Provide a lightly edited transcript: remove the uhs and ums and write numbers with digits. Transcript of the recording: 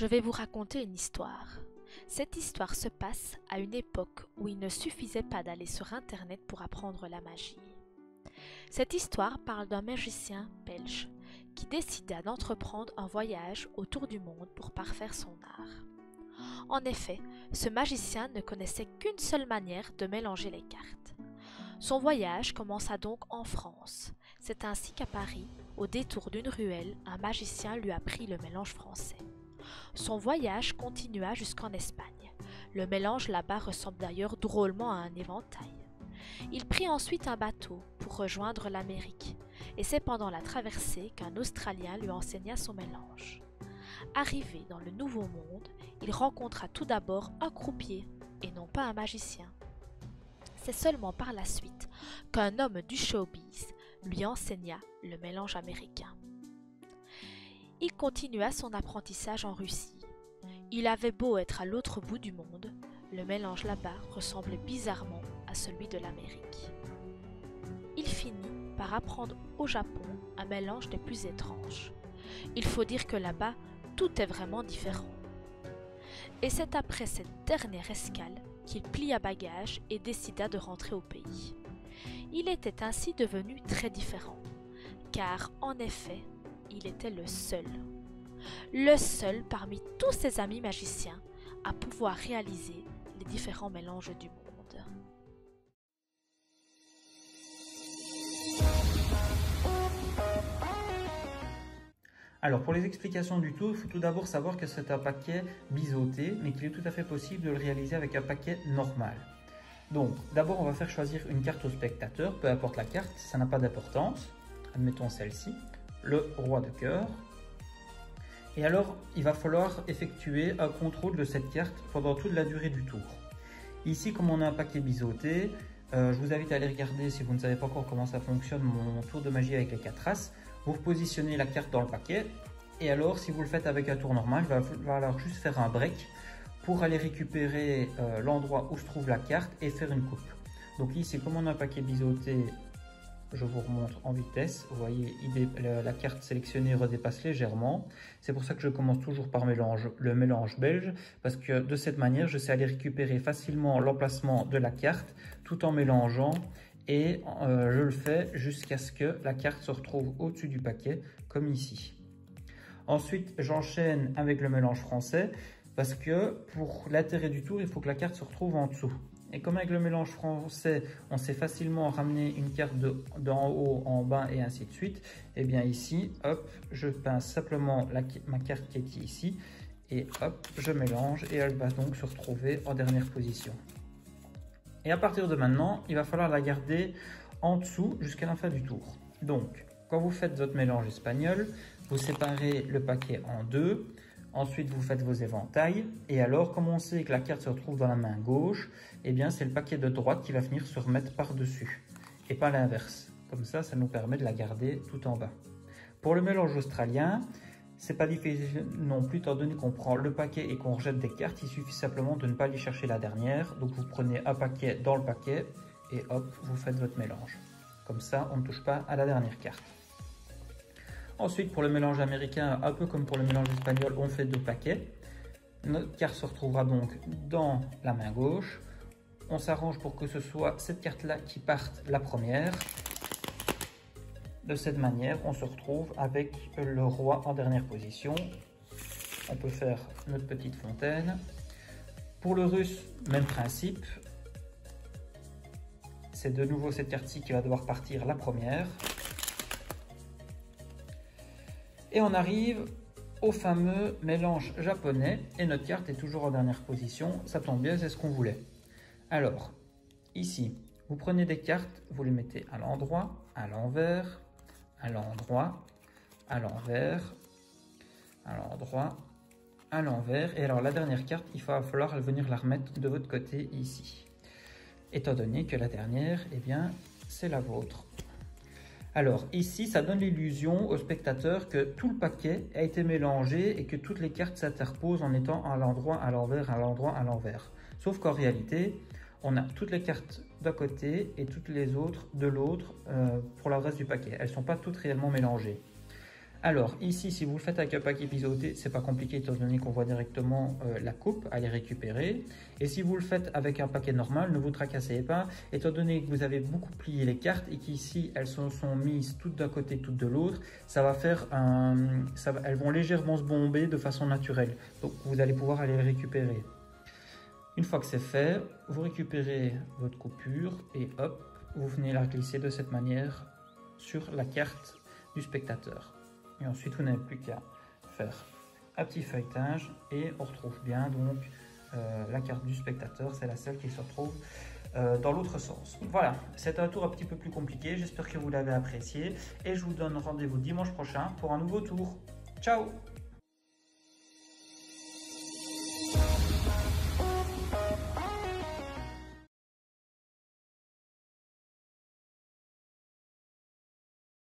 Je vais vous raconter une histoire. Cette histoire se passe à une époque où il ne suffisait pas d'aller sur Internet pour apprendre la magie. Cette histoire parle d'un magicien belge qui décida d'entreprendre un voyage autour du monde pour parfaire son art. En effet, ce magicien ne connaissait qu'une seule manière de mélanger les cartes. Son voyage commença donc en France. C'est ainsi qu'à Paris, au détour d'une ruelle, un magicien lui apprit le mélange français. Son voyage continua jusqu'en Espagne. Le mélange là-bas ressemble d'ailleurs drôlement à un éventail. Il prit ensuite un bateau pour rejoindre l'Amérique, et c'est pendant la traversée qu'un Australien lui enseigna son mélange. Arrivé dans le Nouveau Monde, il rencontra tout d'abord un croupier, et non pas un magicien. C'est seulement par la suite qu'un homme du showbiz lui enseigna le mélange américain. Il continua son apprentissage en Russie. Il avait beau être à l'autre bout du monde, le mélange là-bas ressemblait bizarrement à celui de l'Amérique. Il finit par apprendre au Japon un mélange des plus étranges. Il faut dire que là-bas, tout est vraiment différent. Et c'est après cette dernière escale qu'il plia bagage et décida de rentrer au pays. Il était ainsi devenu très différent, car en effet, il était le seul parmi tous ses amis magiciens à pouvoir réaliser les différents mélanges du monde. Alors pour les explications du tour, il faut tout d'abord savoir que c'est un paquet biseauté, mais qu'il est tout à fait possible de le réaliser avec un paquet normal. Donc d'abord on va faire choisir une carte au spectateur, peu importe la carte, ça n'a pas d'importance. Admettons celle-ci, le roi de cœur. Et alors il va falloir effectuer un contrôle de cette carte pendant toute la durée du tour. Ici comme on a un paquet biseauté, je vous invite à aller regarder si vous ne savez pas encore comment ça fonctionne, mon tour de magie avec les 4 races. Vous positionnez la carte dans le paquet et alors si vous le faites avec un tour normal, il va falloir juste faire un break pour aller récupérer l'endroit où se trouve la carte et faire une coupe. Donc ici comme on a un paquet biseauté, je vous remontre en vitesse, vous voyez la carte sélectionnée redépasse légèrement. C'est pour ça que je commence toujours par le mélange belge, parce que de cette manière je sais aller récupérer facilement l'emplacement de la carte tout en mélangeant. Et je le fais jusqu'à ce que la carte se retrouve au-dessus du paquet, comme ici. Ensuite, j'enchaîne avec le mélange français, parce que pour l'intérêt du tour, il faut que la carte se retrouve en dessous. Et comme avec le mélange français, on sait facilement ramener une carte d'en haut en bas et ainsi de suite, et bien ici, hop, je pince simplement ma carte qui est ici, et hop, je mélange, et elle va donc se retrouver en dernière position. Et à partir de maintenant, il va falloir la garder en dessous jusqu'à la fin du tour. Donc, quand vous faites votre mélange espagnol, vous séparez le paquet en deux. Ensuite, vous faites vos éventails. Et alors, comme on sait que la carte se retrouve dans la main gauche, eh bien, c'est le paquet de droite qui va venir se remettre par-dessus. Et pas l'inverse. Comme ça nous permet de la garder tout en bas. Pour le mélange australien, c'est pas difficile non plus, étant donné qu'on prend le paquet et qu'on rejette des cartes, il suffit simplement de ne pas aller chercher la dernière. Donc vous prenez un paquet dans le paquet et hop, vous faites votre mélange. Comme ça, on ne touche pas à la dernière carte. Ensuite, pour le mélange américain, un peu comme pour le mélange espagnol, on fait deux paquets. Notre carte se retrouvera donc dans la main gauche. On s'arrange pour que ce soit cette carte-là qui parte la première. De cette manière, on se retrouve avec le roi en dernière position. On peut faire notre petite fontaine. Pour le russe, même principe. C'est de nouveau cette carte-ci qui va devoir partir la première. Et on arrive au fameux mélange japonais. Et notre carte est toujours en dernière position. Ça tombe bien, c'est ce qu'on voulait. Alors, ici, vous prenez des cartes, vous les mettez à l'endroit, à l'envers, à l'endroit, à l'envers, à l'endroit, à l'envers. Et alors la dernière carte, il va falloir venir la remettre de votre côté ici. Étant donné que la dernière, eh bien, c'est la vôtre. Alors ici, ça donne l'illusion au spectateur que tout le paquet a été mélangé et que toutes les cartes s'interposent en étant à l'endroit, à l'envers, à l'endroit, à l'envers. Sauf qu'en réalité, on a toutes les cartes d'un côté et toutes les autres de l'autre pour le reste du paquet. Elles ne sont pas toutes réellement mélangées. Alors ici, si vous le faites avec un paquet biseauté, c'est pas compliqué étant donné qu'on voit directement la coupe à les récupérer. Et si vous le faites avec un paquet normal, ne vous tracassez pas, étant donné que vous avez beaucoup plié les cartes et qu'ici elles sont mises toutes d'un côté, toutes de l'autre, ça va faire elles vont légèrement se bomber de façon naturelle. Donc vous allez pouvoir aller les récupérer. Une fois que c'est fait, vous récupérez votre coupure et hop, vous venez la glisser de cette manière sur la carte du spectateur. Et ensuite, vous n'avez plus qu'à faire un petit feuilletage et on retrouve bien donc la carte du spectateur, c'est la seule qui se retrouve dans l'autre sens. Voilà, c'est un tour un petit peu plus compliqué, j'espère que vous l'avez apprécié et je vous donne rendez-vous dimanche prochain pour un nouveau tour. Ciao!